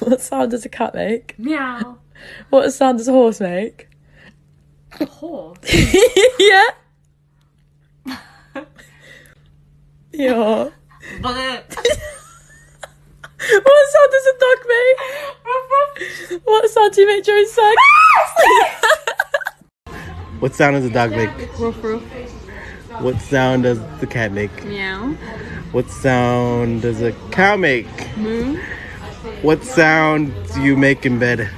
What sound does a cat make? Meow. What sound does a horse make? A horse? Yeah. Yeah. But What sound does a dog make? What sound do you make during sex? What sound does a dog make? Roof, roof. What sound does the cat make? Meow. What sound does a cow make? Moo. What sound do you make in bed?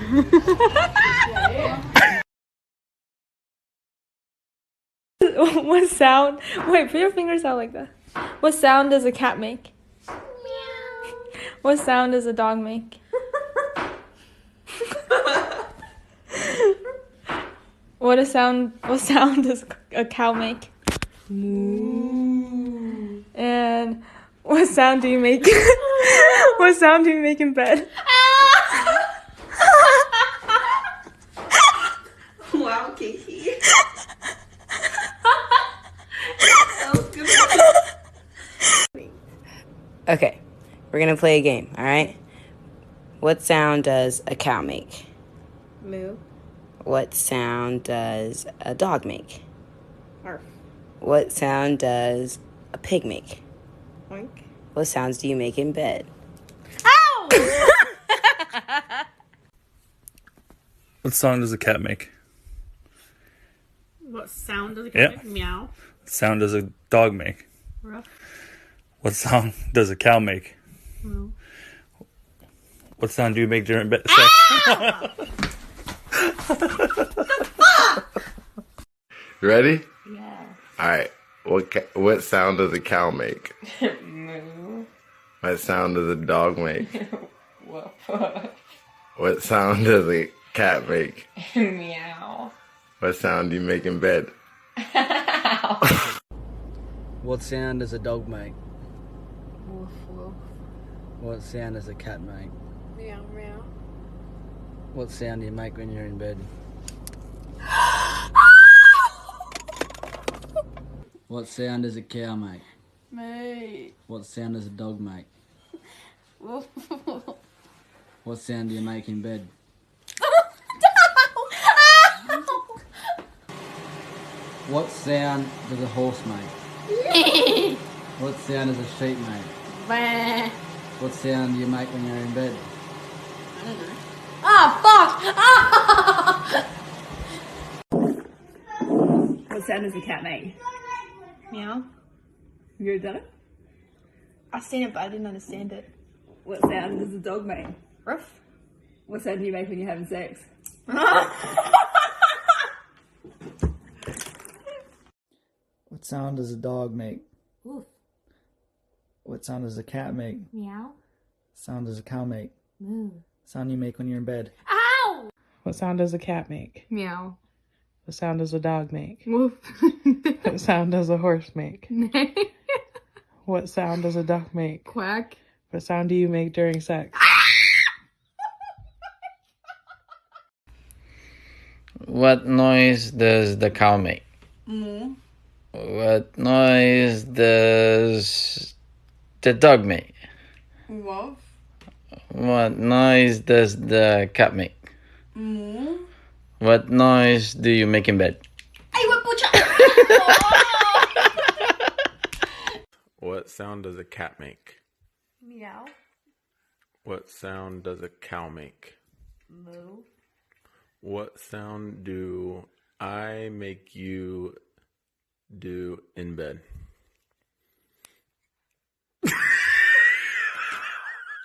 What sound? Wait, put your fingers out like that. What sound does a cat make? Meow. What sound does a dog make? What sound does a cow make? Moo. And what sound do you make? What sound do you make in bed? Wow, Kiki. That was good. Okay, we're gonna play a game, alright? What sound does a cow make? Moo. What sound does a dog make? Arf. What sound does a pig make? Oink. What sounds do you make in bed? Ow! What song does a cat make? What sound does a cat Yeah. make? Meow. What sound does a dog make? Ruff. What sound does a cow make? Moo. What sound do you make during bed sex? You ready? Yeah. All right. What sound does a cow make? Moo. What sound does a dog make? Woof. What sound does a cat make? Meow. What sound do you make in bed? What sound does a dog make? Woof, woof. What sound does a cat make? Meow, meow. What sound do you make when you're in bed? What sound does a cow make? Mate. What sound does a dog make? Woof. What sound do you make in bed? What sound does a horse make? What sound does a sheep make? Bah. What sound do you make when you're in bed? Ah, fuck! What sound does a cat make? Meow. You ever done it? I've seen it, but I didn't understand it. What sound does a dog make? Ruff. What sound do you make when you're having sex? What sound does a dog make? Woof. What sound does a cat make? Meow. Sound does a cow make? Moo. Sound you make when you're in bed? Ow! What sound does a cat make? Meow. What sound does a dog make? Woof. What sound does a horse make? What sound does a duck make? Quack. What sound do you make during sex? What noise does the cow make? Moo. What noise does the dog make? Woof. What noise does the cat make? Moo. What noise do you make in bed? What sound does a cat make? Meow. What sound does a cow make? Moo. What sound do I make you do in bed?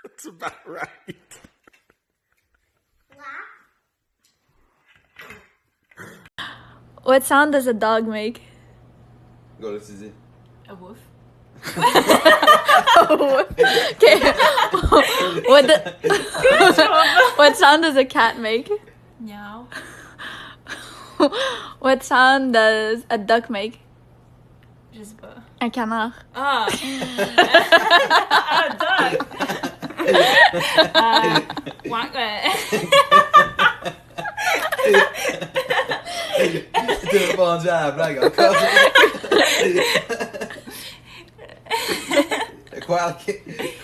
That's about right. What sound does a dog make? Go to Susie. A woof. Okay. What sound does a cat make? Meow. What sound does a duck make? Je sais pas. Un canard. Ah. Duck. Quack. Du var en jävla gott. Quack.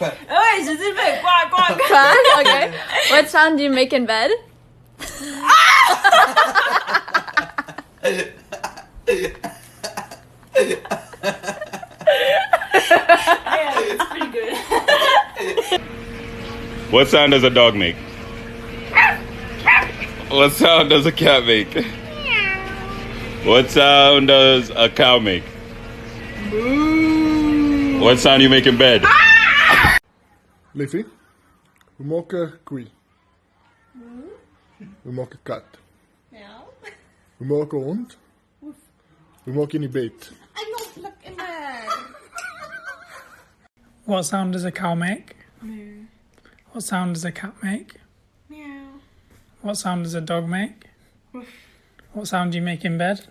Oh, je sais pas. Quack, quack. Quack? Okay. What sound do you make in bed? Yeah, it's pretty good. What sound does a dog make? What sound does a cat make? What sound does a cow make? What sound you make in bed? Liffie, we maken koei. We maken kat. We maken hond. We maken in beet. What sound does a cow make? Moo. What sound does a cat make? Meow. What sound does a dog make? What sound do you make in bed?